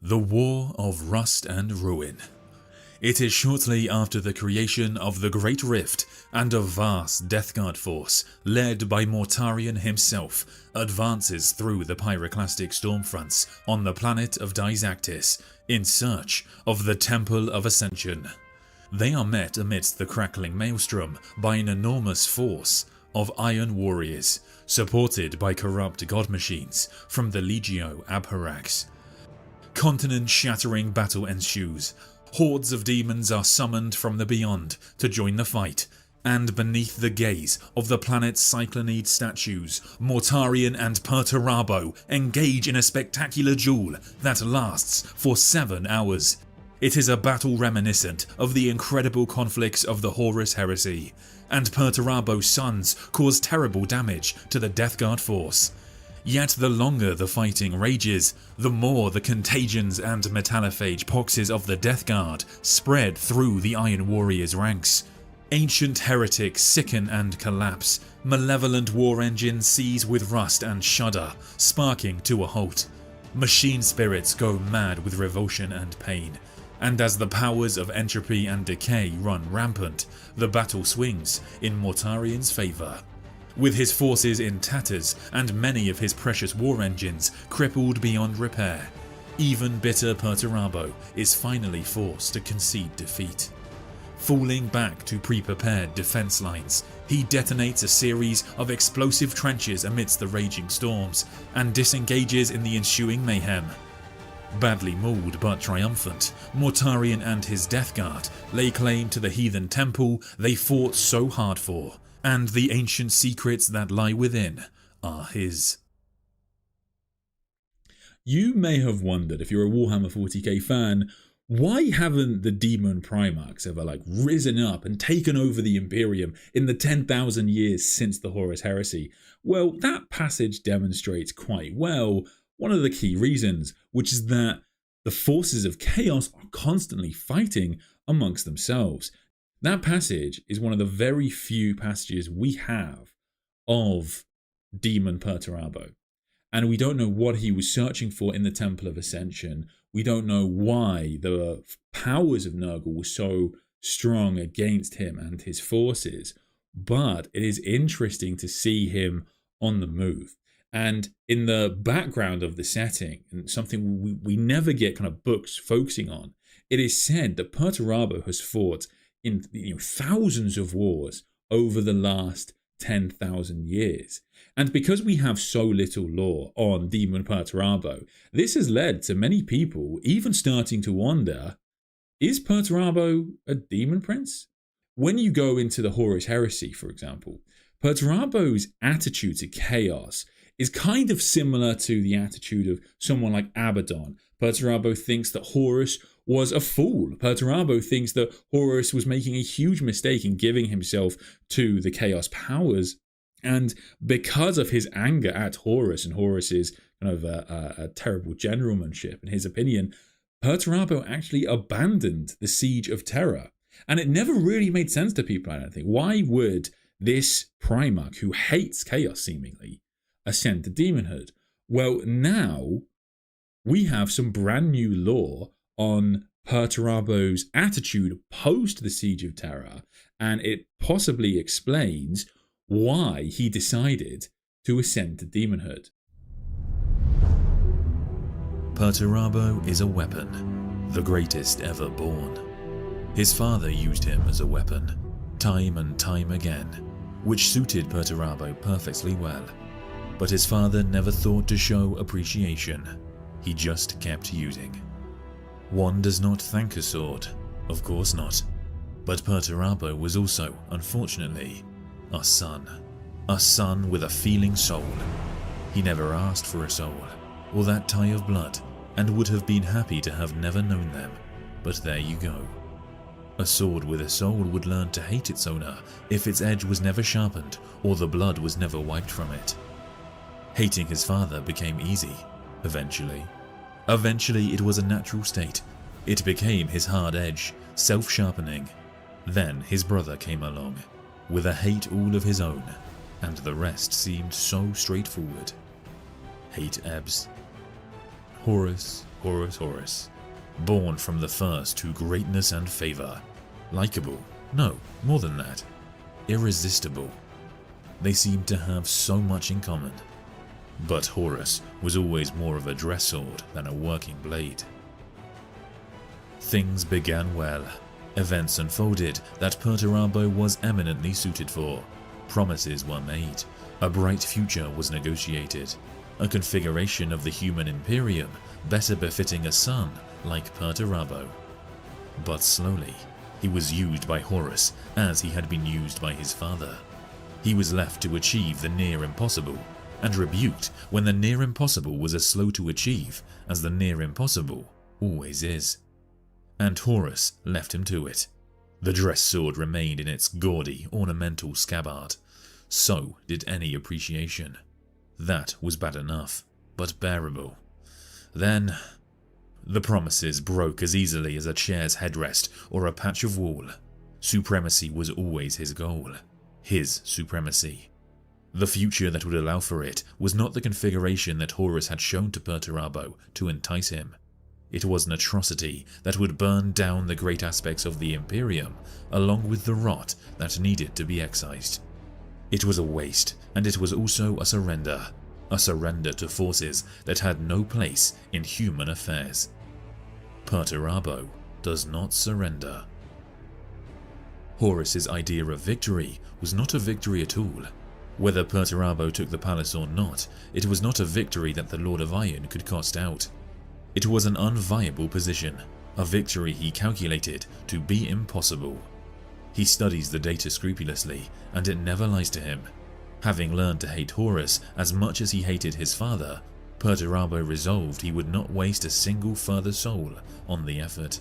The War of Rust and Ruin. It is shortly after the creation of the Great Rift and a vast Death Guard force, led by Mortarion himself, advances through the pyroclastic stormfronts on the planet of Daactis in search of the Temple of Ascension. They are met amidst the crackling maelstrom by an enormous force of iron warriors, supported by corrupt god machines from the Legio Abharax. Continent-shattering battle ensues. Hordes of demons are summoned from the beyond to join the fight, and beneath the gaze of the planet's Cyclonid statues, Mortarion and Perturabo engage in a spectacular duel that lasts for 7 hours. It is a battle reminiscent of the incredible conflicts of the Horus Heresy, and Perturabo's sons cause terrible damage to the Death Guard force. Yet the longer the fighting rages, the more the contagions and metallophage poxes of the Death Guard spread through the Iron Warriors' ranks. Ancient heretics sicken and collapse, malevolent war engines seize with rust and shudder, sparking to a halt. Machine spirits go mad with revulsion and pain, and as the powers of entropy and decay run rampant, the battle swings in Mortarion's favour. With his forces in tatters and many of his precious war engines crippled beyond repair, even bitter Perturabo is finally forced to concede defeat. Falling back to pre-prepared defence lines, he detonates a series of explosive trenches amidst the raging storms and disengages in the ensuing mayhem. Badly mauled but triumphant, Mortarion and his Death Guard lay claim to the heathen temple they fought so hard for, and the ancient secrets that lie within are his. You may have wondered, if you're a Warhammer 40k fan, why haven't the demon primarchs ever risen up and taken over the Imperium in the 10,000 years since the Horus Heresy? Well, that passage demonstrates quite well one of the key reasons, which is that the forces of chaos are constantly fighting amongst themselves. That passage is one of the very few passages we have of Demon Perturabo. And we don't know what he was searching for in the Temple of Ascension. We don't know why the powers of Nurgle were so strong against him and his forces. But it is interesting to see him on the move. And in the background of the setting, and something we never get kind of books focusing on, it is said that Perturabo has fought in thousands of wars over the last 10,000 years. And because we have so little lore on Demon Perturabo, this has led to many people even starting to wonder, is Perturabo a demon prince? When you go into the Horus Heresy, for example, Perturabo's attitude to chaos is kind of similar to the attitude of someone like Abaddon. Perturabo thinks that Horus was a fool. Perturabo thinks that Horus was making a huge mistake in giving himself to the chaos powers. And because of his anger at Horus and Horus's kind of a terrible generalmanship, in his opinion, Perturabo actually abandoned the Siege of Terra. And it never really made sense to people, I don't think. Why would this Primarch, who hates chaos seemingly, ascend to demonhood? Well, now we have some brand new lore on Perturabo's attitude post the Siege of Terra, and it possibly explains why he decided to ascend to demonhood. Perturabo is a weapon, the greatest ever born. His father used him as a weapon, time and time again, which suited Perturabo perfectly well. But his father never thought to show appreciation. He just kept using. One does not thank a sword, of course not. But Perturabo was also, unfortunately, a son with a feeling soul. He never asked for a soul, or that tie of blood, and would have been happy to have never known them. But there you go. A sword with a soul would learn to hate its owner if its edge was never sharpened or the blood was never wiped from it. Hating his father became easy, eventually. Eventually it was a natural state. It became his hard edge, self-sharpening. Then his brother came along, with a hate all of his own, and the rest seemed so straightforward. Hate ebbs. Horus Horus. Born from the first to greatness and favor. Likeable. No, more than that. Irresistible. They seemed to have so much in common. But Horus was always more of a dress sword than a working blade. Things began well. Events unfolded that Perturabo was eminently suited for. Promises were made. A bright future was negotiated. A configuration of the human Imperium better befitting a son like Perturabo. But slowly, he was used by Horus as he had been used by his father. He was left to achieve the near impossible, and rebuked when the near impossible was as slow to achieve as the near impossible always is. And Horus left him to it. The dress sword remained in its gaudy, ornamental scabbard. So did any appreciation. That was bad enough, but bearable. Then, the promises broke as easily as a chair's headrest or a patch of wall. Supremacy was always his goal. His supremacy. The future that would allow for it was not the configuration that Horus had shown to Perturabo to entice him. It was an atrocity that would burn down the great aspects of the Imperium, along with the rot that needed to be excised. It was a waste, and it was also a surrender to forces that had no place in human affairs. Perturabo does not surrender. Horus's idea of victory was not a victory at all. Whether Perturabo took the palace or not, it was not a victory that the Lord of Iron could cost out. It was an unviable position, a victory he calculated to be impossible. He studies the data scrupulously, and it never lies to him. Having learned to hate Horus as much as he hated his father, Perturabo resolved he would not waste a single further soul on the effort.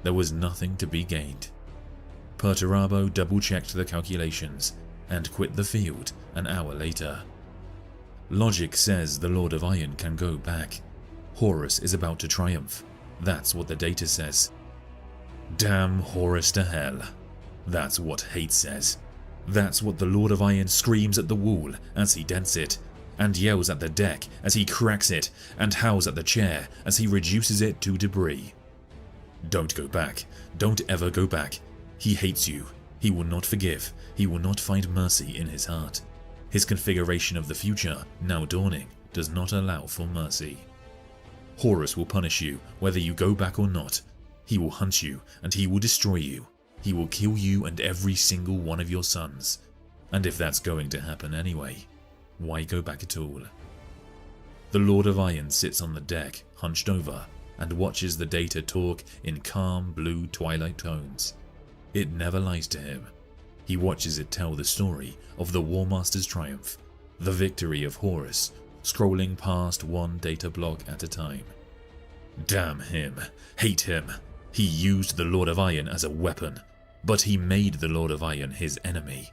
There was nothing to be gained. Perturabo double-checked the calculations and quit the field an hour later. Logic says the Lord of Iron can go back. Horus is about to triumph. That's what the data says. Damn Horus to hell. That's what hate says. That's what the Lord of Iron screams at the wall as he dents it, and yells at the deck as he cracks it, and howls at the chair as he reduces it to debris. Don't go back. Don't ever go back. He hates you. He will not forgive. He will not find mercy in his heart. His configuration of the future, now dawning, does not allow for mercy. Horus will punish you whether you go back or not. He will hunt you and he will destroy you. He will kill you and every single one of your sons. And if that's going to happen anyway, why go back at all? The Lord of Iron sits on the deck, hunched over, and watches the data talk in calm blue twilight tones. It never lies to him. He watches it tell the story of the War Master's triumph, the victory of Horus, scrolling past one data block at a time. Damn him. Hate him. He used the Lord of Iron as a weapon, but he made the Lord of Iron his enemy.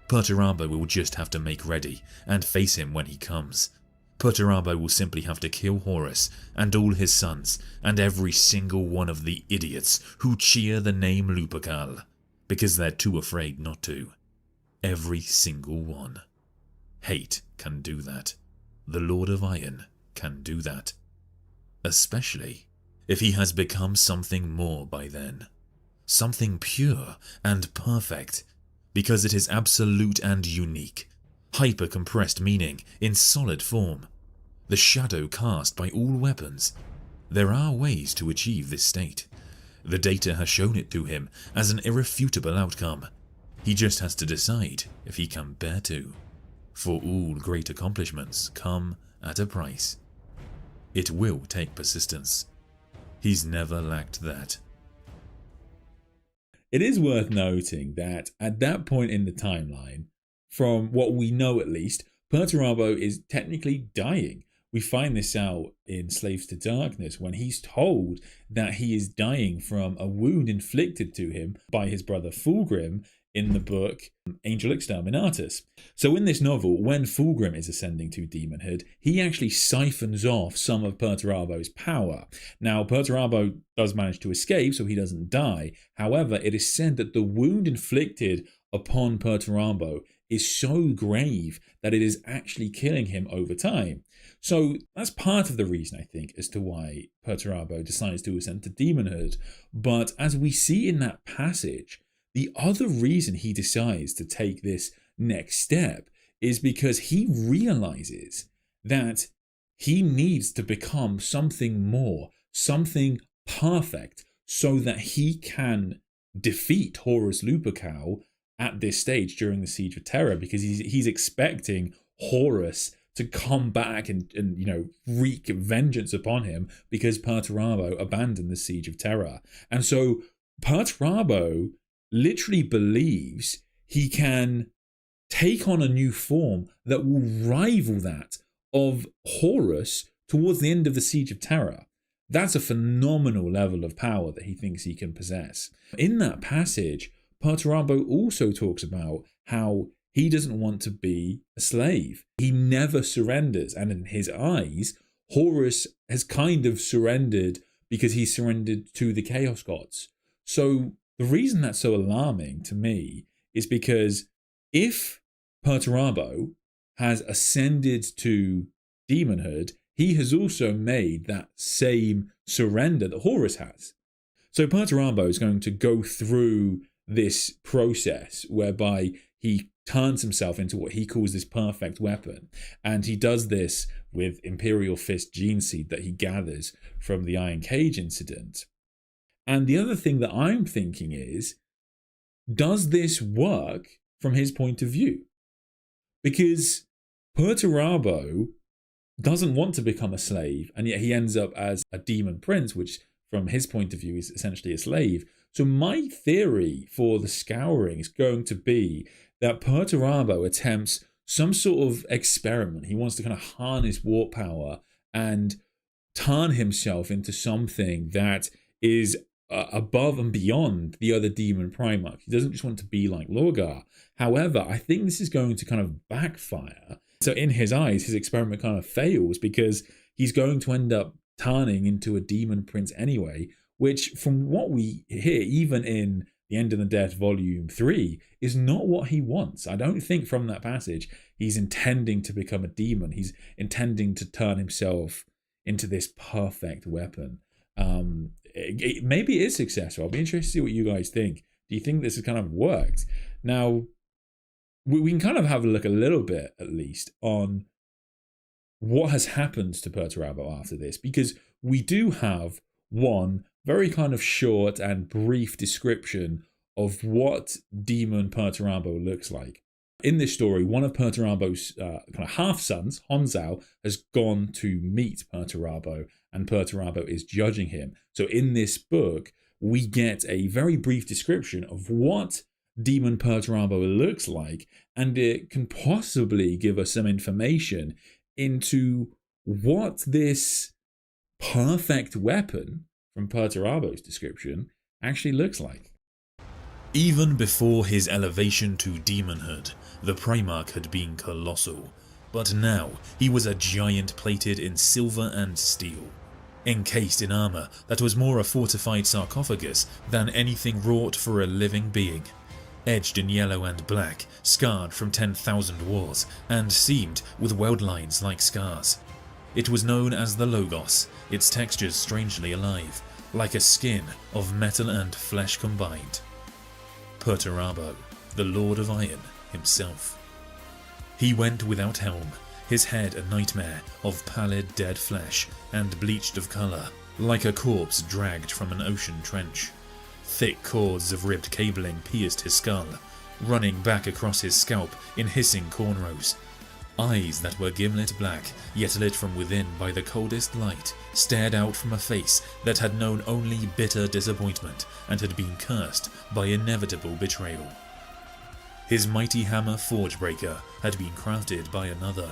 Perturabo will just have to make ready and face him when he comes. Perturabo will simply have to kill Horus and all his sons and every single one of the idiots who cheer the name Lupercal, because they're too afraid not to. Every single one. Hate can do that. The Lord of Iron can do that. Especially if he has become something more by then. Something pure and perfect, because it is absolute and unique. Hyper-compressed meaning in solid form. The shadow cast by all weapons. There are ways to achieve this state. The data has shown it to him as an irrefutable outcome. He just has to decide if he can bear to. For all great accomplishments come at a price. It will take persistence. He's never lacked that. It is worth noting that at that point in the timeline, from what we know at least, Perturabo is technically dying. We find this out in Slaves to Darkness when he's told that he is dying from a wound inflicted to him by his brother Fulgrim in the book Angel Exterminatus. So in this novel, when Fulgrim is ascending to demonhood, he actually siphons off some of Perturabo's power. Now, Perturabo does manage to escape, so he doesn't die. However, it is said that the wound inflicted upon Perturabo is so grave that it is actually killing him over time. So that's part of the reason, I think, as to why Perturabo decides to ascend to demonhood. But as we see in that passage, the other reason he decides to take this next step is because he realizes that he needs to become something more, something perfect, so that he can defeat Horus Lupercal at this stage during the Siege of Terra, because he's expecting Horus to come back and wreak vengeance upon him because Perturabo abandoned the Siege of Terra. And so Perturabo literally believes he can take on a new form that will rival that of Horus towards the end of the Siege of Terra. That's a phenomenal level of power that he thinks he can possess. In that passage, Perturabo also talks about how he doesn't want to be a slave. He never surrenders. And in his eyes, Horus has kind of surrendered because he surrendered to the Chaos Gods. So the reason that's so alarming to me is because if Perturabo has ascended to demonhood, he has also made that same surrender that Horus has. So Perturabo is going to go through this process whereby he turns himself into what he calls this perfect weapon. And he does this with Imperial Fist gene seed that he gathers from the Iron Cage incident. And the other thing that I'm thinking is, does this work from his point of view? Because Perturabo doesn't want to become a slave, and yet he ends up as a demon prince, which from his point of view is essentially a slave. So my theory for the Scouring is going to be that Perturabo attempts some sort of experiment. He wants to kind of harness war power and turn himself into something that is above and beyond the other demon primarchs. He doesn't just want to be like Lorgar. However, I think this is going to kind of backfire. So in his eyes, his experiment kind of fails because he's going to end up turning into a demon prince anyway, which from what we hear, even in The End of the Death Volume 3, is not what he wants. I don't think from that passage he's intending to become a demon. He's intending to turn himself into this perfect weapon. Maybe it is successful. I'll be interested to see what you guys think. Do you think this has kind of worked? Now, we can kind of have a look a little bit, at least, on what has happened to Perturabo after this, because we do have one very kind of short and brief description of what demon Perturabo looks like. In this story, one of Perturabo's kind of half-sons, Honzao, has gone to meet Perturabo, and Perturabo is judging him. So in this book, we get a very brief description of what demon Perturabo looks like, and it can possibly give us some information into what this perfect weapon from Perturabo's description actually looks like. Even before his elevation to demonhood, the Primarch had been colossal, but now he was a giant plated in silver and steel, encased in armour that was more a fortified sarcophagus than anything wrought for a living being, edged in yellow and black, scarred from 10,000 wars, and seamed with weld lines like scars. It was known as the Logos, its textures strangely alive, like a skin of metal and flesh combined. Perturabo, the Lord of Iron himself. He went without helm, his head a nightmare of pallid dead flesh and bleached of colour, like a corpse dragged from an ocean trench. Thick cords of ribbed cabling pierced his skull, running back across his scalp in hissing cornrows. Eyes that were gimlet black, yet lit from within by the coldest light, stared out from a face that had known only bitter disappointment and had been cursed by inevitable betrayal. His mighty hammer Forgebreaker had been crafted by another,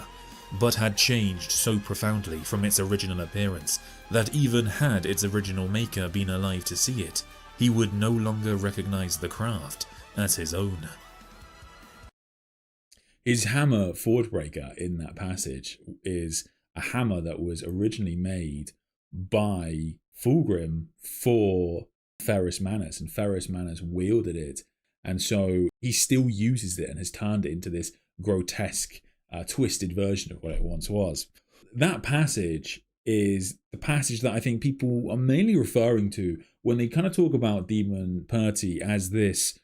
but had changed so profoundly from its original appearance that even had its original maker been alive to see it, he would no longer recognize the craft as his own. His hammer Forgebreaker in that passage is a hammer that was originally made by Fulgrim for Ferrus Manus, and Ferrus Manus wielded it, and so he still uses it and has turned it into this grotesque, twisted version of what it once was. That passage is the passage that I think people are mainly referring to when they kind of talk about Demon Perty as this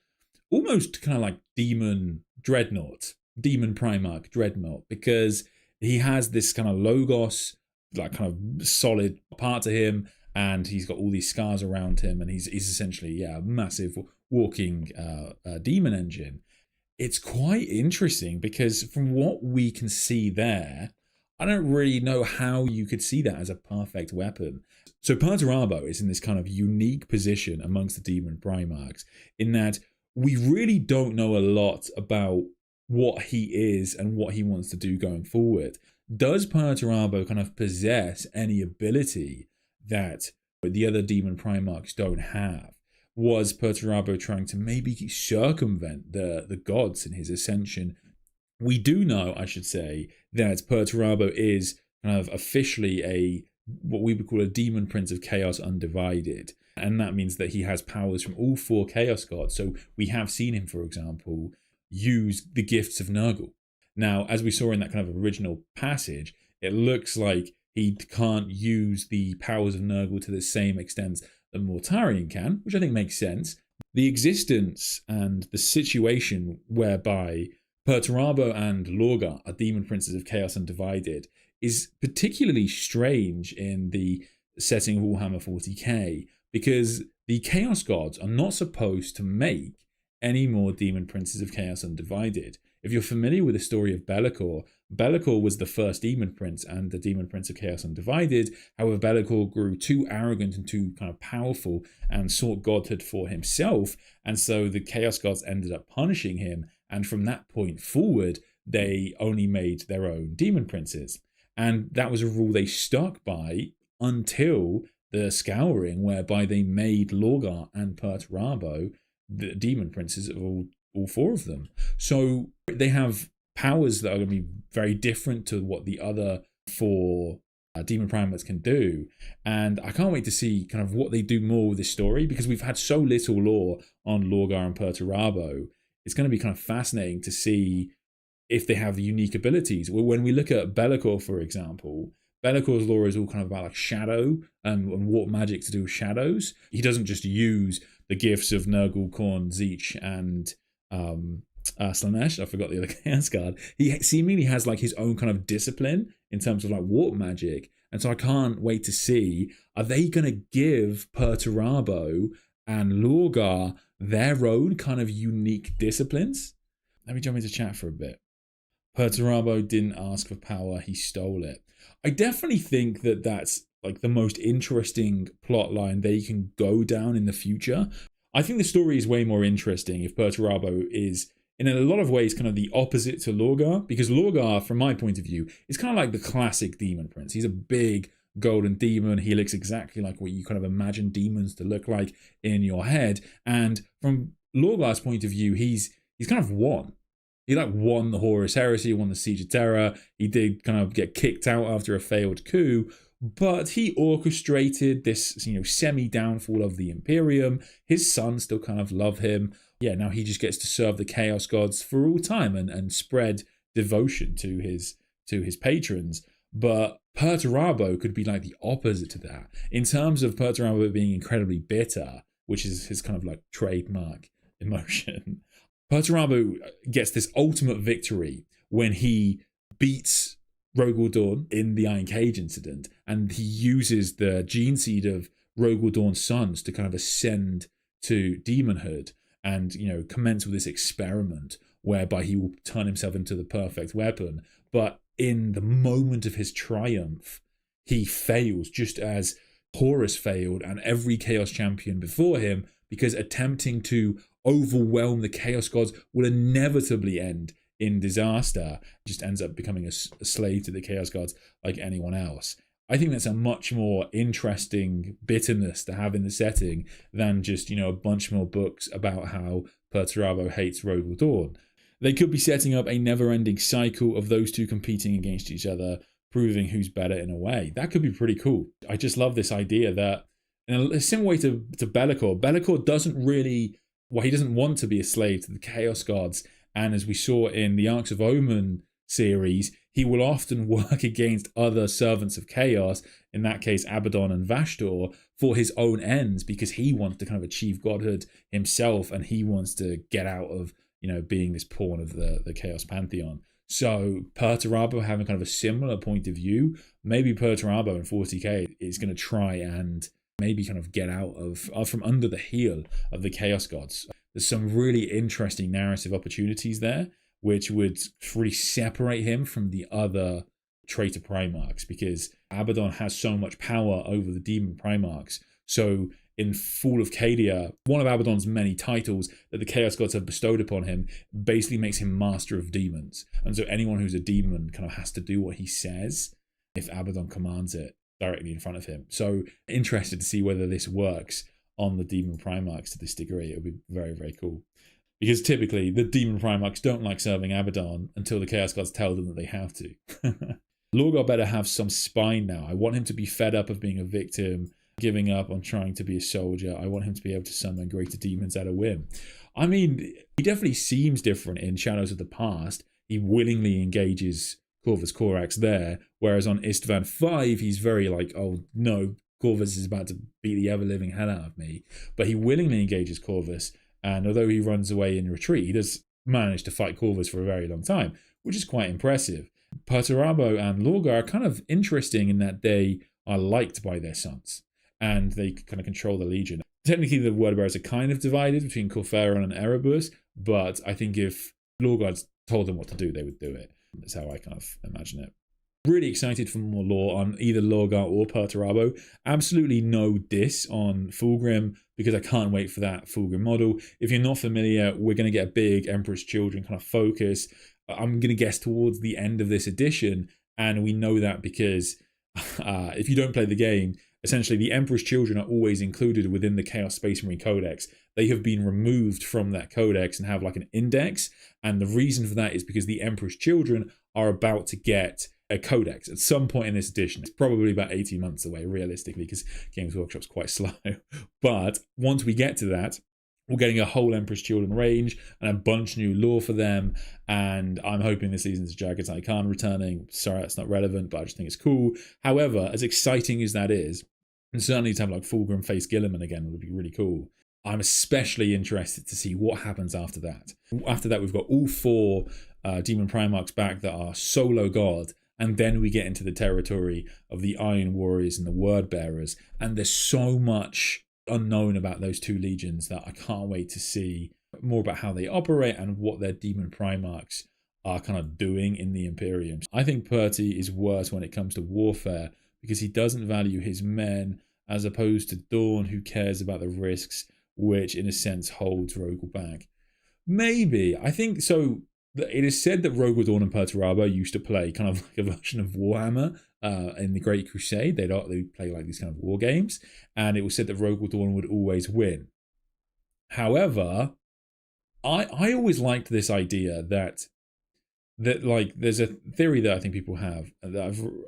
almost kind of like demon dreadnought, demon primarch dreadnought, because he has this kind of logos, like kind of solid part to him, and he's got all these scars around him, and he's essentially a massive walking demon engine. It's quite interesting because from what we can see there, I don't really know how you could see that as a perfect weapon. So Perturabo is in this kind of unique position amongst the demon primarchs in that we really don't know a lot about what he is and what he wants to do going forward. Does Perturabo kind of possess any ability that the other demon primarchs don't have? Was Perturabo trying to maybe circumvent the gods in his ascension? We do know, I should say, that Perturabo is kind of officially what we would call a demon prince of chaos undivided. And that means that he has powers from all 4 chaos gods. So we have seen him, for example, use the gifts of Nurgle. Now, as we saw in that kind of original passage, it looks like he can't use the powers of Nurgle to the same extent that Mortarion can, which I think makes sense. The existence and the situation whereby Perturabo and Lorgar are demon princes of chaos undivided is particularly strange in the setting of Warhammer 40k, because the chaos gods are not supposed to make any more demon princes of chaos undivided. If you're familiar with the story of Be'lakor, Be'lakor was the first demon prince and the demon prince of chaos undivided. However, Be'lakor grew too arrogant and too kind of powerful and sought godhood for himself, and so the chaos gods ended up punishing him, and from that point forward they only made their own demon princes. And that was a rule they stuck by until the Scouring, whereby they made Lorgar and Perturabo the demon princes of all 4 of them. So they have powers that are going to be very different to what the other 4 demon primates can do. And I can't wait to see kind of what they do more with this story, because we've had so little lore on Lorgar and Perturabo. It's going to be kind of fascinating to see if they have unique abilities. When we look at Be'lakor, for example, Bellacor's lore is all kind of about like shadow and warp magic to do with shadows. He doesn't just use the gifts of Nurgle, Khorne, Tzeentch, and Slaanesh. I forgot the other chaos guard. He seemingly has like his own kind of discipline in terms of like warp magic. And so I can't wait to see, are they going to give Perturabo and Lorgar their own kind of unique disciplines? Let me jump into chat for a bit. Perturabo didn't ask for power, he stole it. I definitely think that that's like the most interesting plot line they can go down in the future. I think the story is way more interesting if Perturabo is, in a lot of ways, kind of the opposite to Lorgar, because Lorgar, from my point of view, is kind of like the classic demon prince. He's a big golden demon. He looks exactly like what you kind of imagine demons to look like in your head. And from Lorgar's point of view, he's kind of won. He like won the Horus Heresy, won the Siege of Terra. He did kind of get kicked out after a failed coup, but he orchestrated this, semi-downfall of the Imperium. His sons still kind of love him. Yeah, now he just gets to serve the Chaos Gods for all time and spread devotion to his patrons. But Perturabo could be like the opposite to that. In terms of Perturabo being incredibly bitter, which is his kind of like trademark emotion, Perturabo gets this ultimate victory when he beats Rogal Dorn in the Iron Cage incident, and he uses the gene seed of Rogal Dorn's sons to kind of ascend to demonhood and, commence with this experiment whereby he will turn himself into the perfect weapon. But in the moment of his triumph, he fails, just as Horus failed and every Chaos champion before him, because attempting to overwhelm the Chaos Gods will inevitably end in disaster. Just ends up becoming a slave to the Chaos Gods like anyone else. I think that's a much more interesting bitterness to have in the setting than just, a bunch more books about how Perturabo hates Rogal Dorn. They could be setting up a never-ending cycle of those two competing against each other, proving who's better in a way. That could be pretty cool. I just love this idea that, in a similar way to Be'lakor doesn't really, he doesn't want to be a slave to the Chaos Gods. And as we saw in the Arcs of Omen series, he will often work against other servants of chaos, in that case Abaddon and Vashtor, for his own ends, because he wants to kind of achieve godhood himself, and he wants to get out of, being this pawn of the chaos pantheon. So Perturabo having kind of a similar point of view, maybe Perturabo in 40k is going to try and maybe kind of get out of from under the heel of the chaos gods. There's some really interesting narrative opportunities there, which would really separate him from the other traitor primarchs, because Abaddon has so much power over the demon primarchs. So in Fall of Cadia, one of Abaddon's many titles that the chaos gods have bestowed upon him basically makes him master of demons. And so anyone who's a demon kind of has to do what he says if Abaddon commands it directly in front of him. So interested to see whether this works on the demon primarchs to this degree. It would be very, very cool. Because typically, the demon primarchs don't like serving Abaddon until the chaos gods tell them that they have to. Lorgar better have some spine now. I want him to be fed up of being a victim, giving up on trying to be a soldier. I want him to be able to summon greater demons at a whim. I mean, he definitely seems different in Shadows of the Past. He willingly engages Corvus Corax there, whereas on Istvan 5, he's very like, oh no, Corvus is about to beat the ever-living hell out of me. But he willingly engages Corvus, and although he runs away in retreat, he does manage to fight Corvus for a very long time, which is quite impressive. Perturabo and Lorgar are kind of interesting in that they are liked by their sons, and they kind of control the Legion. Technically, the word bearers are kind of divided between Corferon and Erebus, but I think if Lorgar told them what to do, they would do it. That's how I kind of imagine it. Really excited for more lore on either Lorgar or Perturabo. Absolutely no diss on Fulgrim, because I can't wait for that Fulgrim model. If you're not familiar, we're going to get a big Emperor's Children kind of focus. I'm going to guess towards the end of this edition, and we know that because if you don't play the game, essentially the Emperor's Children are always included within the Chaos Space Marine Codex. They have been removed from that codex and have like an index, and the reason for that is because the Emperor's Children are about to get a codex at some point in this edition. It's probably about 18 months away, realistically, because Games Workshop's quite slow. But once we get to that, we're getting a whole Emperor's Children range and a bunch of new lore for them. And I'm hoping this season's Jagatai Khan returning. Sorry, that's not relevant, but I just think it's cool. However, as exciting as that is, and certainly to have like Fulgrim face Gilliman again would be really cool. I'm especially interested to see what happens after that. After that, we've got all four Demon Primarchs back that are solo god. And then we get into the territory of the Iron Warriors and the Word Bearers. And there's so much unknown about those two legions that I can't wait to see more about how they operate and what their Demon Primarchs are kind of doing in the Imperium. I think Perty is worse when it comes to warfare because he doesn't value his men, as opposed to Dawn, who cares about the risks, which in a sense holds Rogel back. Maybe. I think so. It is said that Rogue Dawn and Perturabo used to play kind of like a version of Warhammer in the Great Crusade. They'd play like these kind of war games, and it was said that Rogue Dawn would always win. However, I always liked this idea that like there's a theory that I think people have that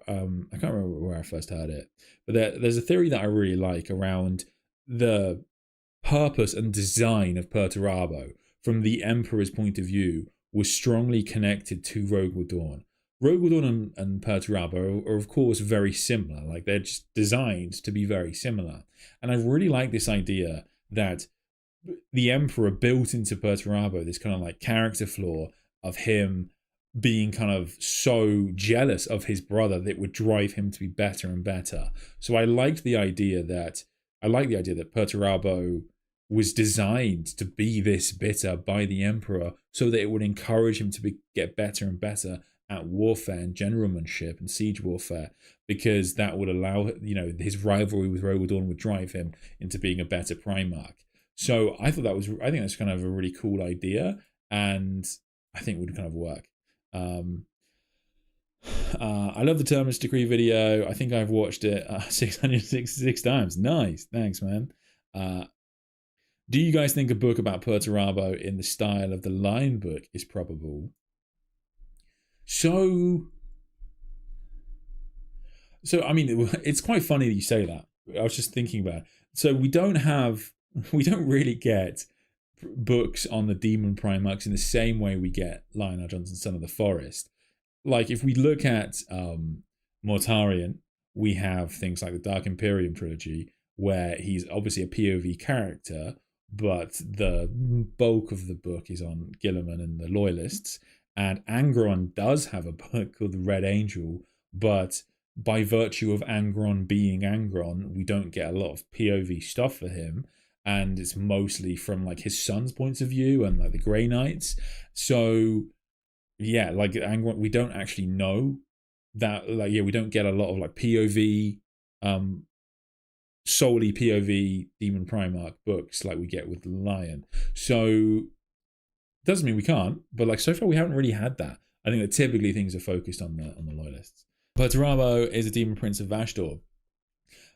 I can't remember where I first heard it, but there's a theory that I really like around the purpose and design of Perturabo from the Emperor's point of view was strongly connected to Rogue Dawn. Rogue Dawn and Perturabo are of course very similar, like they're just designed to be very similar. And I really like this idea that the Emperor built into Perturabo this kind of like character flaw of him being kind of so jealous of his brother that it would drive him to be better and better. So I like the idea that Perturabo was designed to be this bitter by the Emperor so that it would encourage him to get better and better at warfare and generalmanship and siege warfare, because that would allow, his rivalry with Rogue Dawn would drive him into being a better Primarch. So I think that's kind of a really cool idea, and I think would kind of work. I love the Terminus Decree video. I think I've watched it 666 times. Nice. Thanks, man. Do you guys think a book about Perturabo in the style of the Lion book is probable? So I mean, it's quite funny that you say that. I was just thinking about it. So we don't really get books on the Demon Primarchs in the same way we get Lionel Johnson's Son of the Forest. like if we look at Mortarion, we have things like the Dark Imperium trilogy, where he's obviously a POV character, but the bulk of the book is on Guilliman and the Loyalists. And Angron does have a book called The Red Angel, but by virtue of Angron being Angron, we don't get a lot of POV stuff for him. And it's mostly from like his son's points of view and like the Grey Knights. So yeah, like Angron, we don't actually know that, like, yeah, we don't get a lot of like POV, solely POV Demon Primarch books like we get with the Lion. So doesn't mean we can't, but like so far we haven't really had that. I think that typically things are focused on the Loyalists. Perturabo is a Demon Prince of Vashdor.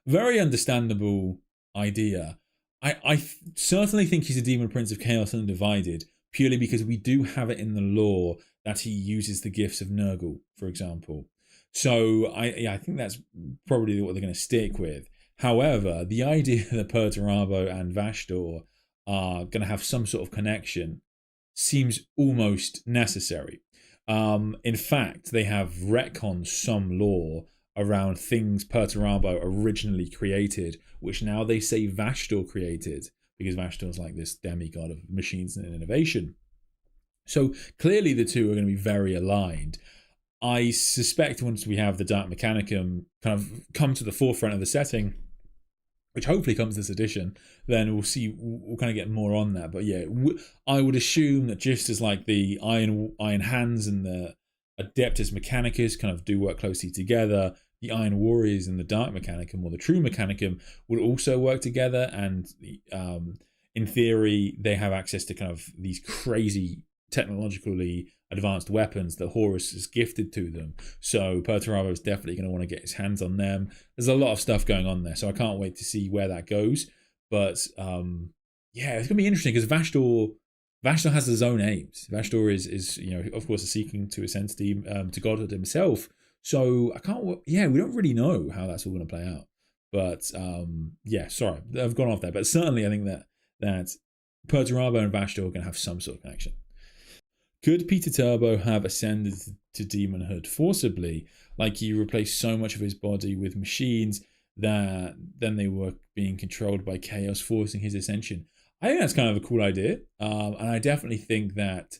Very understandable idea. I certainly think he's a Demon Prince of Chaos Undivided, purely because we do have it in the lore that he uses the gifts of Nurgle, for example. So I think that's probably what they're going to stick with. However, the idea that Perturabo and Vashdor are going to have some sort of connection seems almost necessary. In fact, they have retconned some lore around things Perturabo originally created, which now they say Vashdor created, because Vashdor's like this demigod of machines and innovation. So clearly the two are going to be very aligned. I suspect once we have the Dark Mechanicum kind of come to the forefront of the setting, which hopefully comes this edition, then we'll kind of get more on that. But yeah, I would assume that just as like the Iron Hands and the Adeptus Mechanicus kind of do work closely together, the Iron Warriors and the Dark Mechanicum, or the True Mechanicum, will also work together. And in theory, they have access to kind of these crazy technologically advanced weapons that Horus has gifted to them. So Perturabo is definitely going to want to get his hands on them. There's a lot of stuff going on there, so I can't wait to see where that goes. But yeah, it's going to be interesting because Vashdor has his own aims. Vashdor is of course seeking to ascend to godhood himself. So we don't really know how that's all going to play out. But yeah, sorry, I've gone off there. But certainly I think that Perturabo and Vashdor are going to have some sort of connection. Could Peter Turbo have ascended to demonhood forcibly, like he replaced so much of his body with machines that then they were being controlled by chaos, forcing his ascension? I think that's kind of a cool idea, and I definitely think that,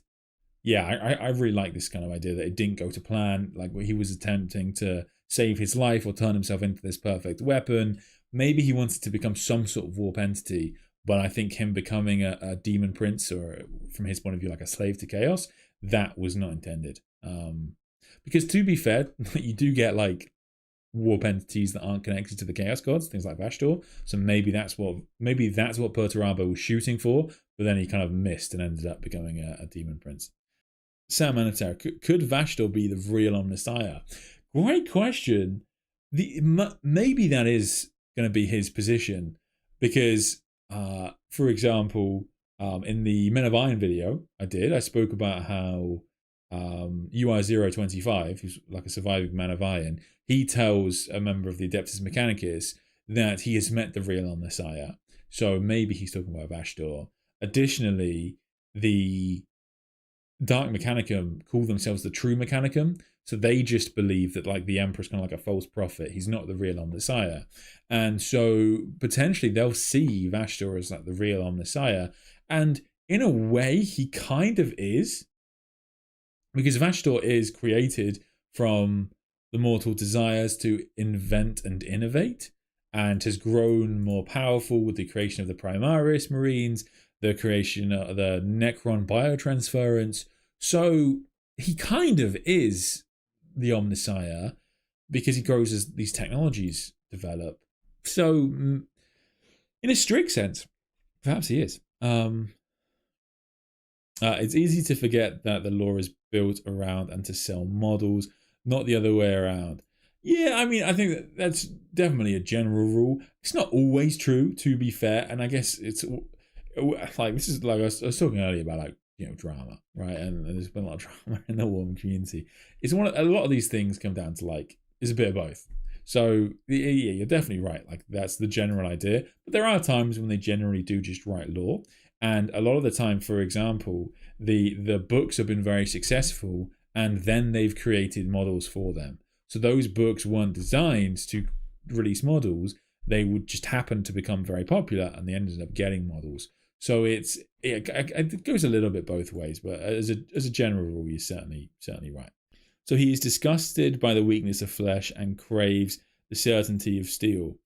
yeah, I really like this kind of idea that it didn't go to plan, like he was attempting to save his life or turn himself into this perfect weapon. Maybe he wanted to become some sort of warp entity, but I think him becoming a demon prince, or from his point of view, like a slave to chaos, that was not intended. Because to be fair, you do get like warp entities that aren't connected to the chaos gods, things like Vashdor. So maybe that's what Perturabo was shooting for, but then he kind of missed and ended up becoming a demon prince. Sandman of Terra, could Vashdor be the real Omnissiah? Great question. Maybe that is going to be his position, because for example, in the Men of Iron video I spoke about how UI025, who's like a surviving Man of Iron, he tells a member of the Adeptus Mechanicus that he has met the real Omnissiah. So maybe he's talking about Vashdor. Additionally, the Dark Mechanicum call themselves the True Mechanicum, so they just believe that like the Emperor's kind of like a false prophet. He's not the real Omnissiah. And so potentially they'll see Vashdor as like the real Omnissiah. And in a way, he kind of is, because Vashdor is created from the mortal desires to invent and innovate, and has grown more powerful with the creation of the Primaris Marines, the creation of the Necron biotransference. So he kind of is the Omnissiah because he grows as these technologies develop. So in a strict sense, perhaps he is. It's easy to forget that the lore is built around and to sell models, not the other way around. Yeah, I mean, I think that's definitely a general rule. It's not always true, to be fair, and I guess it's like, this is like I was talking earlier about, like, drama, right? And there's been a lot of drama in the Warhammer community. It's a lot of these things come down to like, it's a bit of both. So yeah, you're definitely right. Like, that's the general idea, but there are times when they generally do just write lore. And a lot of the time, for example, the books have been very successful, and then they've created models for them. So those books weren't designed to release models. They would just happen to become very popular, and they ended up getting models. So it goes a little bit both ways, but as a general rule, you're certainly right. So he is disgusted by the weakness of flesh and craves the certainty of steel.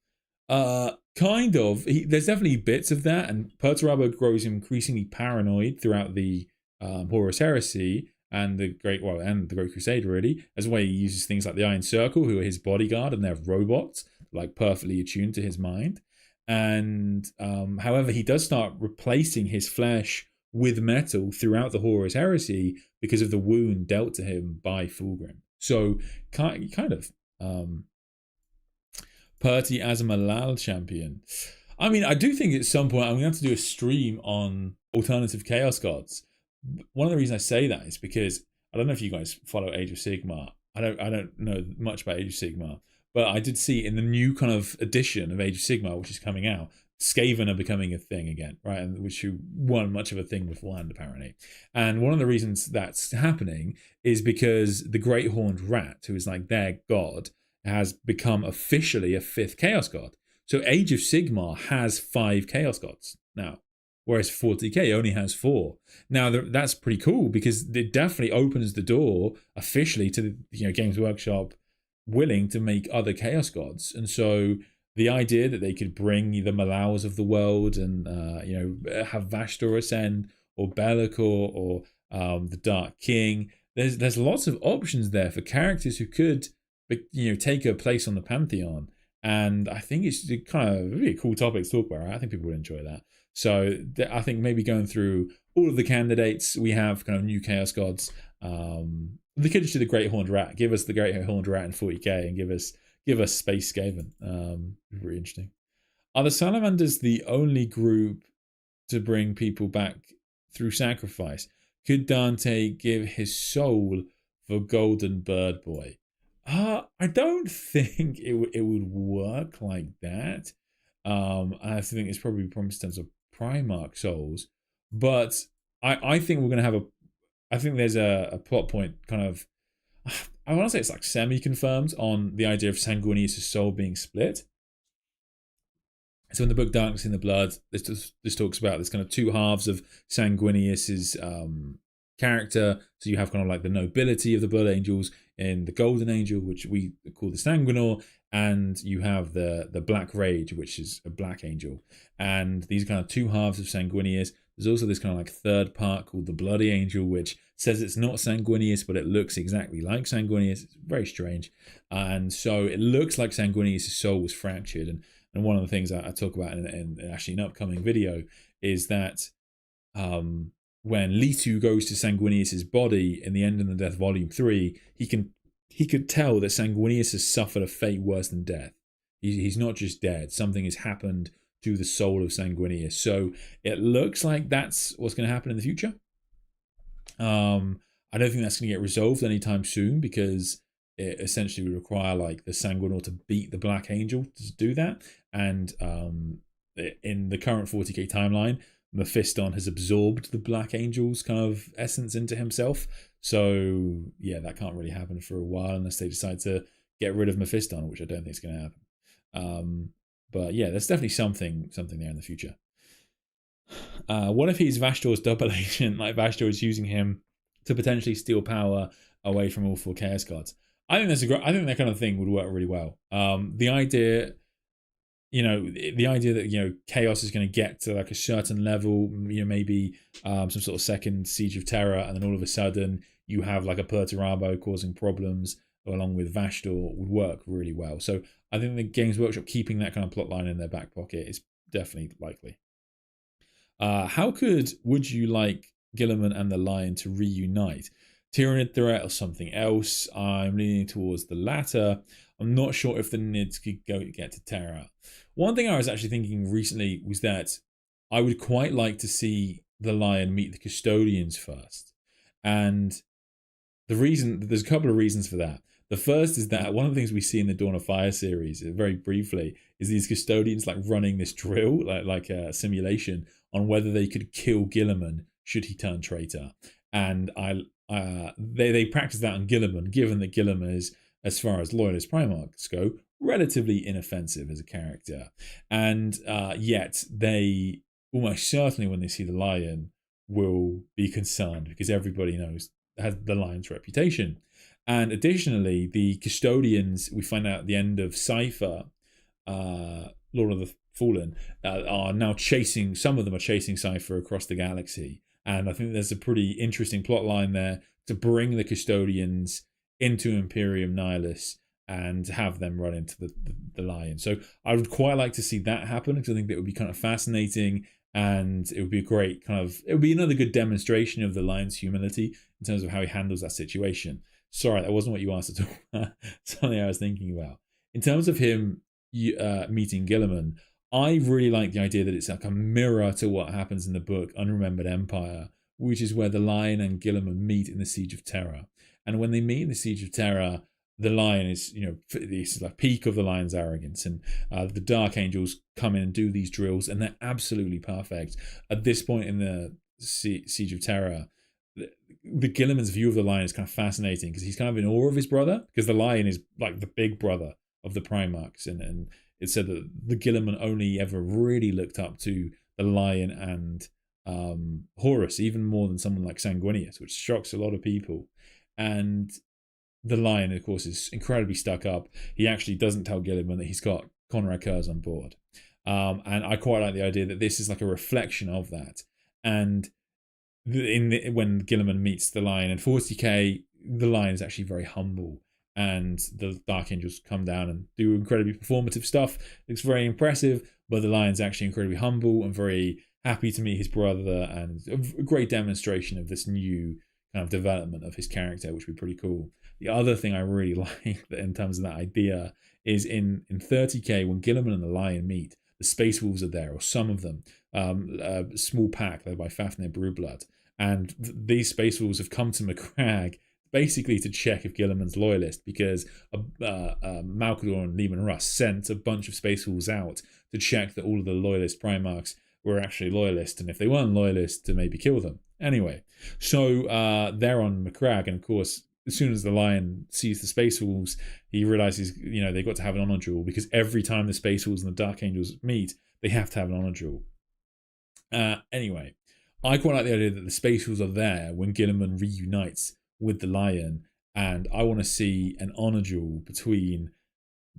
Kind of. There's definitely bits of that, and Perturabo grows increasingly paranoid throughout the Horus Heresy and the Great Crusade, really, as well. He uses things like the Iron Circle, who are his bodyguard, and they're robots, like perfectly attuned to his mind. And however, he does start replacing his flesh with metal throughout the Horus Heresy because of the wound dealt to him by Fulgrim. So kind of Perty as a Malal champion. I mean, I do think at some point I'm going to have to do a stream on alternative Chaos Gods. One of the reasons I say that is because I don't know if you guys follow Age of Sigmar. I don't know much about Age of Sigmar, but I did see in the new kind of edition of Age of Sigmar, which is coming out, Skaven are becoming a thing again, right? And which weren't much of a thing beforehand, apparently. And one of the reasons that's happening is because the Great Horned Rat, who is like their god, has become officially a 5th Chaos God. So Age of Sigmar has 5 Chaos Gods now, whereas 40k only has 4. Now that's pretty cool because it definitely opens the door officially to the Games Workshop willing to make other Chaos Gods. And so the idea that they could bring the Malaus of the world and have Vashtor ascend, or Be'lakor, or the Dark King, there's lots of options there for characters who could take a place on the Pantheon. And I think it's kind of a really cool topic to talk about, right? I think people would enjoy that. So I think maybe going through all of the candidates, we have kind of new Chaos Gods. They could just do the Great Horned Rat. Give us the Great Horned Rat in 40k and give us Space Skaven. Really interesting. Are the Salamanders the only group to bring people back through sacrifice? Could Dante give his soul for Golden Bird Boy? I don't think it would work like that. I think it's probably promised in terms of Primarch souls, but I think we're going to have I think there's a plot point kind of, I want to say it's like semi-confirmed on the idea of Sanguinius' soul being split. So in the book Darkness in the Blood, this talks about this kind of 2 halves of Sanguinius' character. So you have kind of like the nobility of the Blood Angels in the Golden Angel, which we call the Sanguinor, and you have the Black Rage, which is a Black Angel. And these are kind of 2 halves of Sanguinius. There's also this kind of like third part called the Bloody Angel, which says it's not Sanguinius, but it looks exactly like Sanguinius. It's very strange. And so it looks like Sanguinius' soul was fractured. And one of the things I talk about in actually an upcoming video is that when Litu goes to Sanguinius' body in the End and the Death Volume 3, he could tell that Sanguinius has suffered a fate worse than death. He's not just dead. Something has happened to the soul of Sanguinius. So it looks like that's what's going to happen in the future. I don't think that's going to get resolved anytime soon because it essentially would require like the Sanguinor to beat the Black Angel to do that. And in the current 40k timeline, Mephiston has absorbed the Black Angel's kind of essence into himself. So yeah, that can't really happen for a while unless they decide to get rid of Mephiston, which I don't think is going to happen. But yeah, there's definitely something there in the future. What if he's Vashtor's double agent, like Vashtor is using him to potentially steal power away from all 4 Chaos Gods? I think I think that kind of thing would work really well. The idea that Chaos is going to get to like a certain level, maybe some sort of second Siege of Terror, and then all of a sudden you have like a Perturabo causing problems along with Vashtor would work really well. So I think the Games Workshop keeping that kind of plot line in their back pocket is definitely likely. Would you like Guilliman and the Lion to reunite? Tyranid threat or something else? I'm leaning towards the latter. I'm not sure if the Nids could get to Terra. One thing I was actually thinking recently was that I would quite like to see the Lion meet the Custodians first. And there's a couple of reasons for that. The first is that one of the things we see in the Dawn of Fire series, very briefly, is these Custodians like running this drill, like a simulation, on whether they could kill Guilliman should he turn traitor. And they practice that on Guilliman, given that Guilliman is, as far as loyalist primarchs go, relatively inoffensive as a character. And yet they almost certainly, when they see the lion, will be concerned because everybody knows has the lion's reputation. And additionally, the custodians, we find out at the end of Cypher, Lord of the Fallen, are now chasing, some of them are chasing Cypher across the galaxy. And I think there's a pretty interesting plot line there to bring the custodians into Imperium Nihilus and have them run into the lion. So I would quite like to see that happen, because I think that would be kind of fascinating, and it would be a great kind of, it would be another good demonstration of the lion's humility in terms of how he handles that situation. Sorry, that wasn't what you asked at all. Something I was thinking about. In terms of him meeting Guilliman, I really like the idea that it's like a mirror to what happens in the book Unremembered Empire, which is where the lion and Guilliman meet in the Siege of Terra. And when they meet in the Siege of Terra, the lion is, this is like peak of the lion's arrogance, and the Dark Angels come in and do these drills, and they're absolutely perfect. At this point in the Siege of Terra, the Guilliman's view of the lion is kind of fascinating, because he's kind of in awe of his brother, because the lion is like the big brother of the Primarchs, and it said that the Guilliman only ever really looked up to the lion and Horus, even more than someone like Sanguinius, which shocks a lot of people. And the lion, of course, is incredibly stuck up. He actually doesn't tell Guilliman that he's got Conrad Kurz on board. And I quite like the idea that this is like a reflection of that. And when Guilliman meets the lion in 40k, the lion is actually very humble. And the Dark Angels come down and do incredibly performative stuff. It's very impressive, but the lion's actually incredibly humble and very happy to meet his brother, and a great demonstration of this new kind of development of his character, which would be pretty cool. The other thing I really like in terms of that idea is in 30k, when Guilliman and the lion meet, the Space Wolves are there, or some of them, a small pack led by Fafnir Brewblood. And these Space Wolves have come to Macragge basically to check if Guilliman's loyalist, because Malcador and Leman Russ sent a bunch of Space Wolves out to check that all of the loyalist Primarchs were actually loyalist, and if they weren't loyalist, to maybe kill them. Anyway, so they're on Macragge, and of course, as soon as the lion sees the Space Wolves, he realizes, they've got to have an honor duel, because every time the Space Wolves and the Dark Angels meet, they have to have an honor duel. Anyway, I quite like the idea that the Space Wolves are there when Guilliman reunites with the lion, and I want to see an honor duel between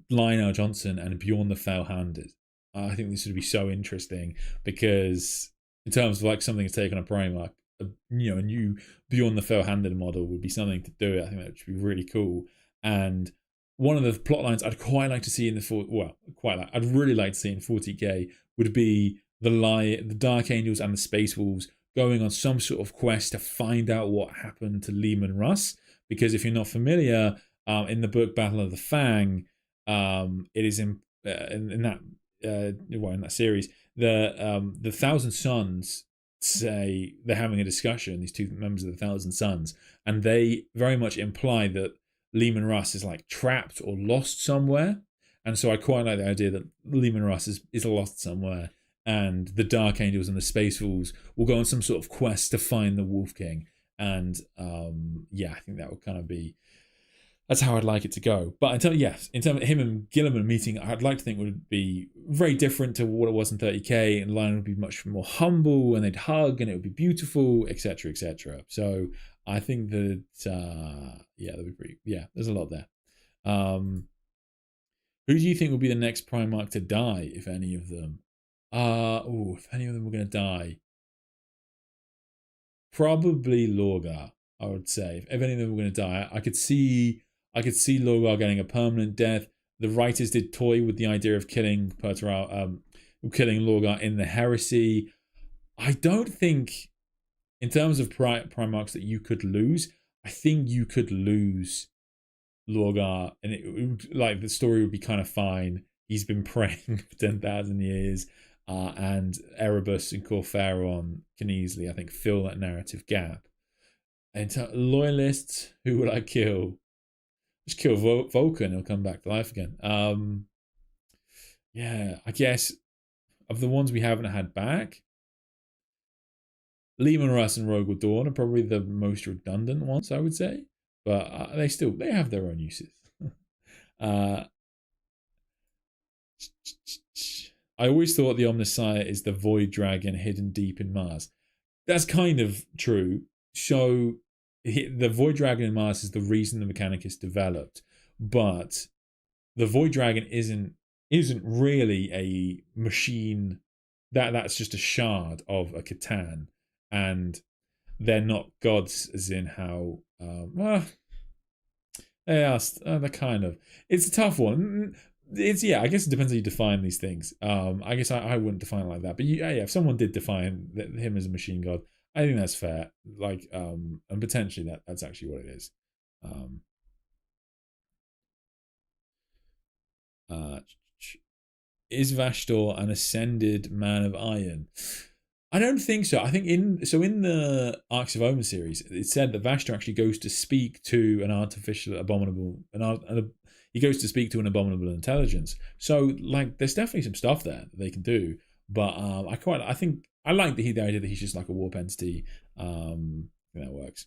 Lionel Johnson and Bjorn the Fell-Handed. I think this would be so interesting, because in terms of like something to take on a Primarch, a new Bjorn the Fell-Handed model would be something to do. I think that would be really cool. And one of the plot lines I'd quite like to see in I'd really like to see in 40k would be the Dark Angels and the Space Wolves going on some sort of quest to find out what happened to Leman Russ. Because if you're not familiar, in the book Battle of the Fang, it is in that series, the Thousand Sons say they're having a discussion, these two members of the Thousand Sons, and they very much imply that Leman Russ is like trapped or lost somewhere. And so I quite like the idea that Leman Russ is lost somewhere, and the Dark Angels and the Space Wolves will go on some sort of quest to find the Wolf King. And I think that would kind of be, that's how I'd like it to go. But in terms of him and Guilliman meeting, I'd like to think would be very different to what it was in 30k, and Lion would be much more humble, and they'd hug, and it would be beautiful, etc., etc. So I think that that would be pretty. Yeah, there's a lot there. Who do you think will be the next Primarch to die, if any of them? If any of them were going to die, probably Lorgar, I would say. If any of them were going to die, I could see Lorgar getting a permanent death. The writers did toy with the idea of killing killing Lorgar in the Heresy. I don't think, in terms of Primarchs that you could lose, I think you could lose Lorgar, and the story would be kind of fine. He's been praying for 10,000 years. And Erebus and Corpharon can easily, I think, fill that narrative gap. And loyalists, who would I kill? Just kill Vulcan, he'll come back to life again. I guess of the ones we haven't had back, Lehman Russ and Rogal Dawn are probably the most redundant ones, I would say, but they have their own uses. uh, I always thought the Omnissiah is the Void Dragon hidden deep in Mars. That's kind of true. So the Void Dragon in Mars is the reason the mechanic is developed, but the Void Dragon isn't really a machine. That's just a shard of a Catan, and they're not gods as in how well they are. They're kind of. It's a tough one. It's I guess it depends how you define these things. I guess I wouldn't define it like that, but if someone did define him as a machine god, I think that's fair. Like and potentially that's actually what it is. Is Vashtor an ascended man of iron? I don't think so. I think in the Arcs of Omen series, it said that Vashtor actually goes to speak to an artificial abominable he goes to speak to an abominable intelligence. So like there's definitely some stuff there that they can do. But I think I like the idea that he's just like a warp entity. I think that works.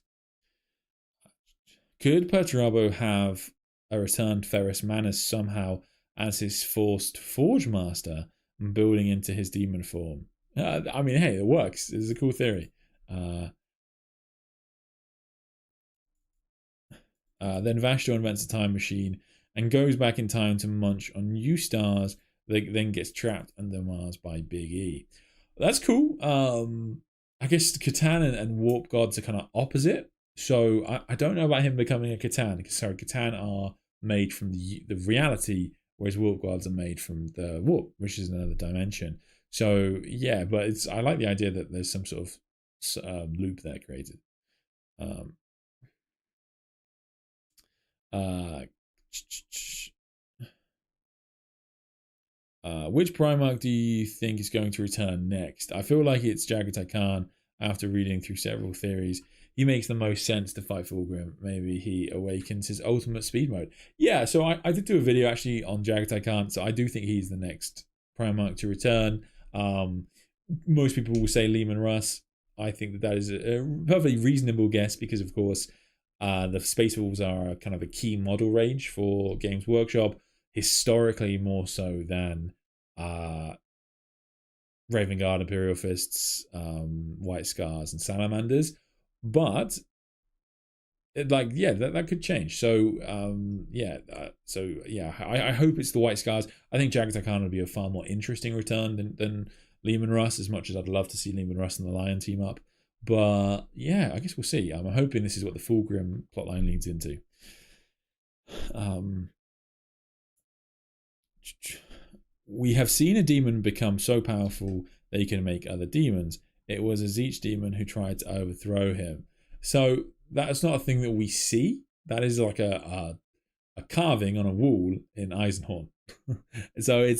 Could Perturabo have a returned Ferrus Manus somehow as his forced Forge Master and building into his demon form? I mean, hey, it works. It's a cool theory. Then Vashtor invents a time machine and goes back in time to munch on new stars, then gets trapped under Mars by Big E. That's cool. I guess Catan and Warp Gods are kind of opposite. So I don't know about him becoming a Catan, because sorry, Catan are made from the reality, whereas Warp Gods are made from the Warp, which is another dimension. So yeah, but I like the idea that there's some sort of loop there created. Which Primarch do you think is going to return next? I feel like it's Jagatai Khan. After reading through several theories, he makes the most sense to fight Fulgrim. Maybe he awakens his ultimate speed mode. Yeah, so I did do a video actually on Jagatai Khan, so I do think he's the next Primarch to return. Most people will say Lehman Russ. I think that is a perfectly reasonable guess because, of course, the Space Wolves are kind of a key model range for Games Workshop, historically more so than Raven Guard, Imperial Fists, White Scars, and Salamanders. But that could change. So I hope it's the White Scars. I think Jagatai Khan would be a far more interesting return than Lehman Russ, as much as I'd love to see Lehman Russ and the Lion team up. But yeah, I guess we'll see. I'm hoping this is what the Fulgrim plotline leads into. We have seen a demon become so powerful that he can make other demons. It was a Zeech demon who tried to overthrow him. So that's not a thing that we see. That is like a carving on a wall in Eisenhorn. So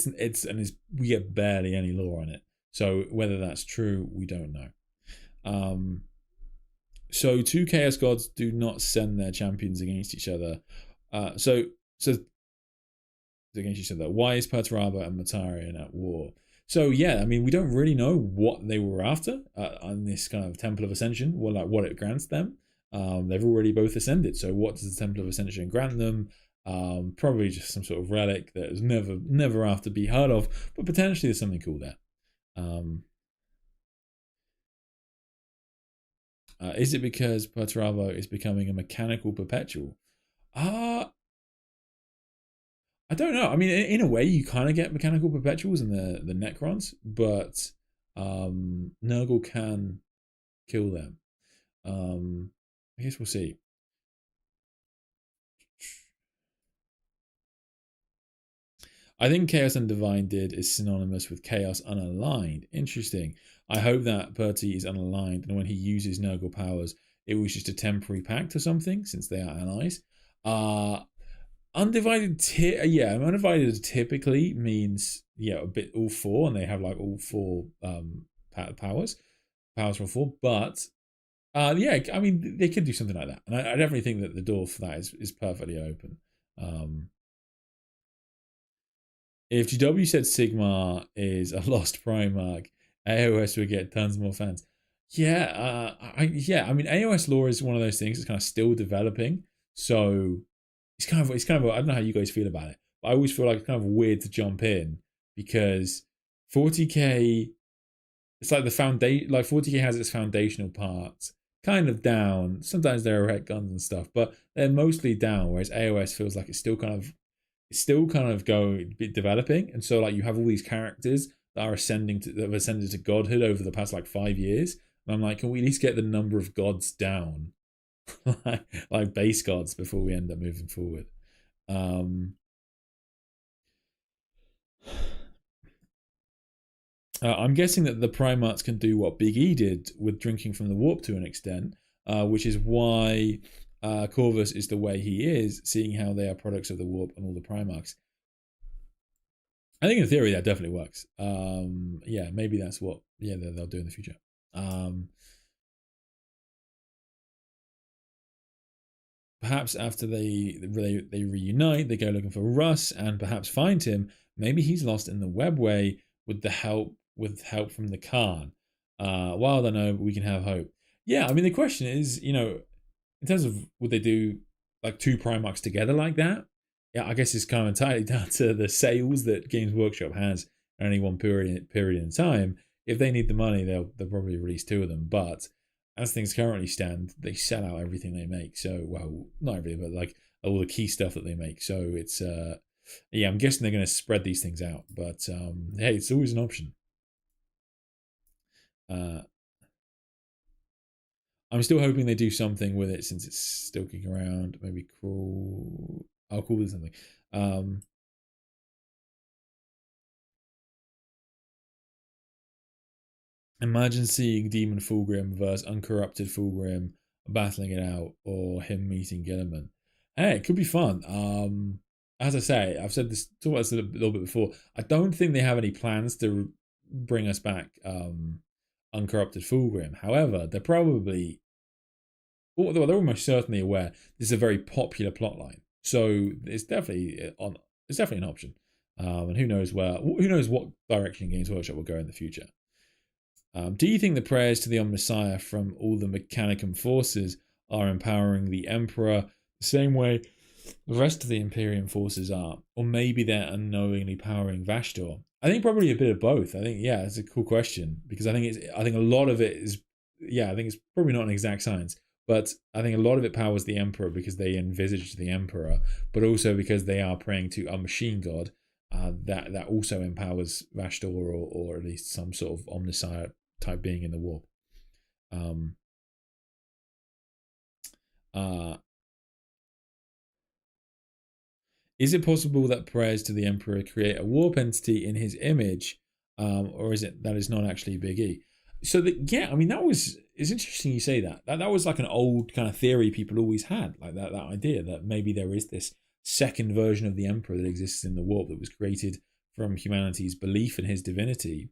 we get barely any lore on it. So whether that's true, we don't know. So two Chaos Gods do not send their champions against each other. So against each other. Why is Perturabo and MORTARION at war? So yeah, I mean, we don't really know what they were after on this kind of Temple of Ascension, or like what it grants them. They've already both ascended, so what does the Temple of Ascension grant them? Probably just some sort of relic that is never after be heard of, but potentially there's something cool there. Is it because Perturabo is becoming a mechanical perpetual? I don't know. I mean, in a way, you kind of get mechanical perpetuals in the Necrons, but Nurgle can kill them. I guess we'll see. I think Chaos Undivided is synonymous with Chaos Unaligned. Interesting. I hope that Perty is unaligned, and when he uses Nurgle powers, it was just a temporary pact or something, since they are allies. Undivided typically means a bit all four, and they have like all four powers from four. But I mean, they could do something like that, and I definitely think that the door for that is perfectly open. If GW said Sigmar is a lost Primarch, AOS would get tons more fans. Yeah, I mean, AOS lore is one of those things that's kind of still developing. So I don't know how you guys feel about it, but I always feel like it's kind of weird to jump in because 40k, it's like the foundation, like 40k has its foundational parts kind of down. Sometimes there are red guns and stuff, but they're mostly down. Whereas AOS feels like it's still kind of going developing, and so like you have all these characters that have ascended to godhood over the past like 5 years. And I'm like, can we at least get the number of gods down, like base gods, before we end up moving forward? Um, I'm guessing that the primarchs can do what Big E did with drinking from the warp to an extent, which is why Corvus is the way he is, seeing how they are products of the warp and all the primarchs. I think in theory that definitely works. Yeah, maybe that's what they'll do in the future. Perhaps after they reunite, they go looking for Russ and perhaps find him. Maybe he's lost in the webway with help from the Khan. While I know we can have hope. Yeah, I mean the question is, in terms of would they do like two Primarchs together like that? Yeah, I guess it's kind of entirely down to the sales that Games Workshop has at any one period in time. If they need the money, they'll probably release two of them. But as things currently stand, they sell out everything they make. So, well, not everything, but like all the key stuff that they make. So it's yeah, I'm guessing they're going to spread these things out. But hey, it's always an option. I'm still hoping they do something with it since it's still kicking around. Maybe crawl. I'll call it something. Imagine seeing Demon Fulgrim versus Uncorrupted Fulgrim battling it out, or him meeting Gilliman. Hey, it could be fun. As I say, I've said this, talked about this a little bit before. I don't think they have any plans to bring us back Uncorrupted Fulgrim. However, they're probably, they're almost certainly aware this is a very popular plotline. So it's definitely an option. And who knows what direction Games Workshop will go in the future. Do you think the prayers to the Omnissiah from all the Mechanicum forces are empowering the Emperor the same way the rest of the Imperium forces are? Or maybe they're unknowingly powering Vashdor? I think probably a bit of both. I think, yeah, it's a cool question because I think a lot of it is, I think it's probably not an exact science, but I think a lot of it powers the Emperor because they envisage the Emperor, but also because they are praying to a machine god that also empowers Vashdor or at least some sort of Omnissiah type being in the warp. Is it possible that prayers to the Emperor create a warp entity in his image, or is it that it's not actually Big E? So I mean it's interesting you say that. That was like an old kind of theory people always had, like that idea that maybe there is this second version of the Emperor that exists in the warp that was created from humanity's belief in his divinity,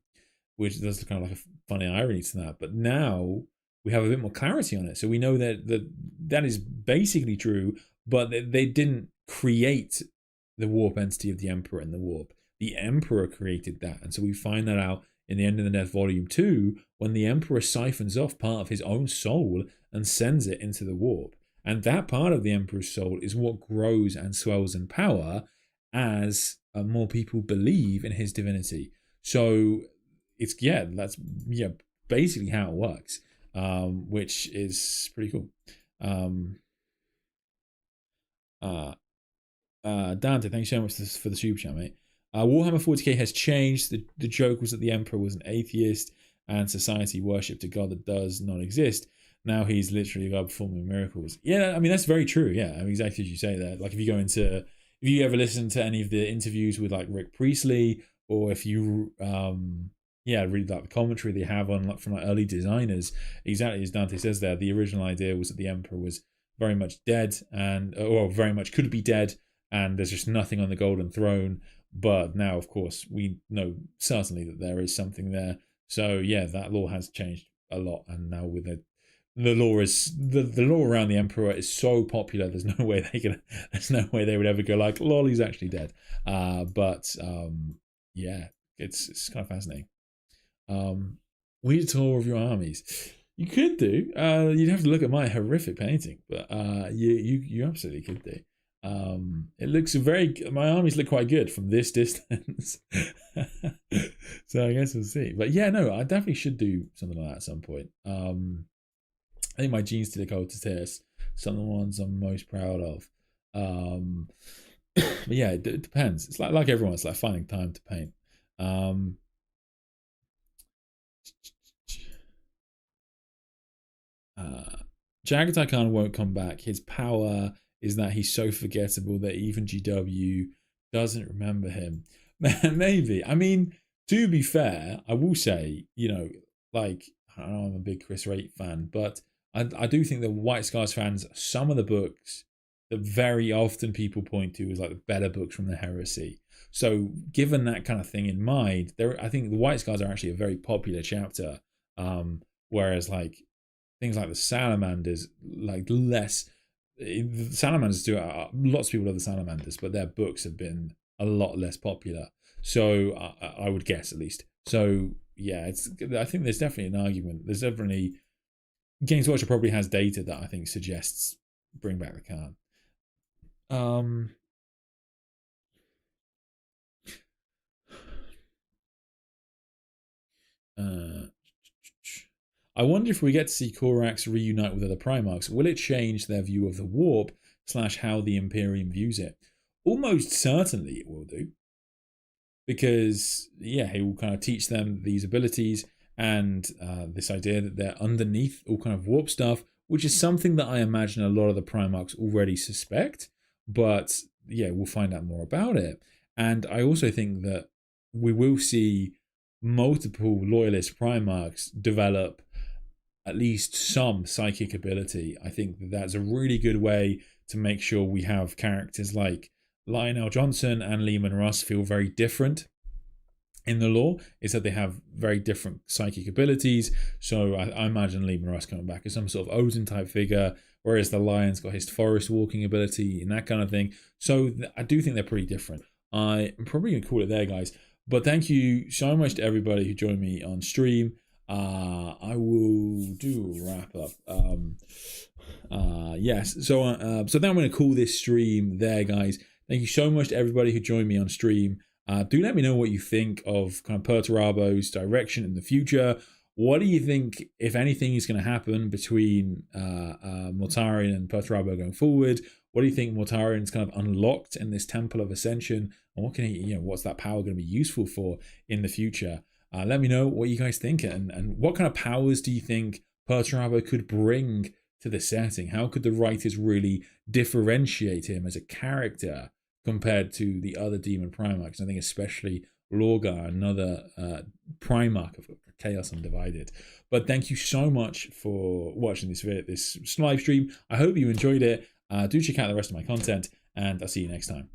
which does kind of like a funny irony to that. But now we have a bit more clarity on it, so we know that is basically true. But they didn't create the warp entity of the Emperor in the warp. The Emperor created that, and so we find that out in the End of the Death Volume 2 when the Emperor siphons off part of his own soul and sends it into the warp. And that part of the Emperor's soul is what grows and swells in power as more people believe in his divinity. So it's that's basically how it works, which is pretty cool. Dante, thank you so much for the super chat, mate. Warhammer 40k has changed. The joke was that the Emperor was an atheist and society worshipped a god that does not exist. Now he's literally a god performing miracles. Yeah, I mean that's very true. Yeah, I mean, exactly as you say there. Like if you ever listen to any of the interviews with like Rick Priestley, or if you read like the commentary they have on like from like early designers, exactly as Dante says there, the original idea was that the Emperor was very much dead or very much could be dead, and there's just nothing on the Golden Throne. But now, of course, we know certainly that there is something there. So yeah, that law has changed a lot, and now with the law is the law around the Emperor is so popular. There's no way they would ever go like, lol, he's actually dead. Yeah, it's kind of fascinating. We need a tour of your armies. You could do. You'd have to look at my horrific painting, but you absolutely could do. It looks my armies look quite good from this distance. So I guess we'll see. But yeah, no, I definitely should do something like that at some point. I think my Genes to the Cultist, some of the ones I'm most proud of. But yeah, it depends. It's like everyone, it's like finding time to paint. Jagatai Khan won't come back. His power is that he's so forgettable that even GW doesn't remember him. Maybe. I mean, to be fair, I will say, you know, like, I know I'm a big Chris Wright fan, but I do think that White Scars fans, some of the books that very often people point to as like the better books from the Heresy. So given that kind of thing in mind, I think the White Scars are actually a very popular chapter. Whereas like things like the Salamanders, like less. The Salamanders do. Lots of people love the Salamanders, but their books have been a lot less popular. So I would guess, at least. So yeah, I think there's definitely an argument. There's definitely Games Workshop probably has data that I think suggests bring back the Khan. I wonder if we get to see Korax reunite with other Primarchs, will it change their view of the warp / how the Imperium views it? Almost certainly it will do. Because, yeah, he will kind of teach them these abilities and this idea that they're underneath all kind of warp stuff, which is something that I imagine a lot of the Primarchs already suspect. But, yeah, we'll find out more about it. And I also think that we will see multiple Loyalist Primarchs develop at least some psychic ability. I think that's a really good way to make sure we have characters like Lionel Johnson and Lehman Russ feel very different in the lore, is that they have very different psychic abilities. So I imagine Lehman Russ coming back as some sort of Odin type figure, whereas the Lion's got his forest walking ability and that kind of thing. So I do think they're pretty different. I'm probably going to call it there, guys. But thank you so much to everybody who joined me on stream. I will do a wrap up. Yes. So then I'm going to call this stream there, guys. Thank you so much to everybody who joined me on stream. Do let me know what you think of kind of Perturabo's direction in the future. What do you think, if anything, is going to happen between Mortarion and Perturabo going forward? What do you think Mortarion's kind of unlocked in this Temple of Ascension? And what can he, what's that power going to be useful for in the future? Let me know what you guys think, and what kind of powers do you think Perturabo could bring to the setting? How could the writers really differentiate him as a character compared to the other demon Primarchs? I think especially Lorgar, another Primarch of Chaos Undivided. But thank you so much for watching this live stream. I hope you enjoyed it. Do check out the rest of my content, and I'll see you next time.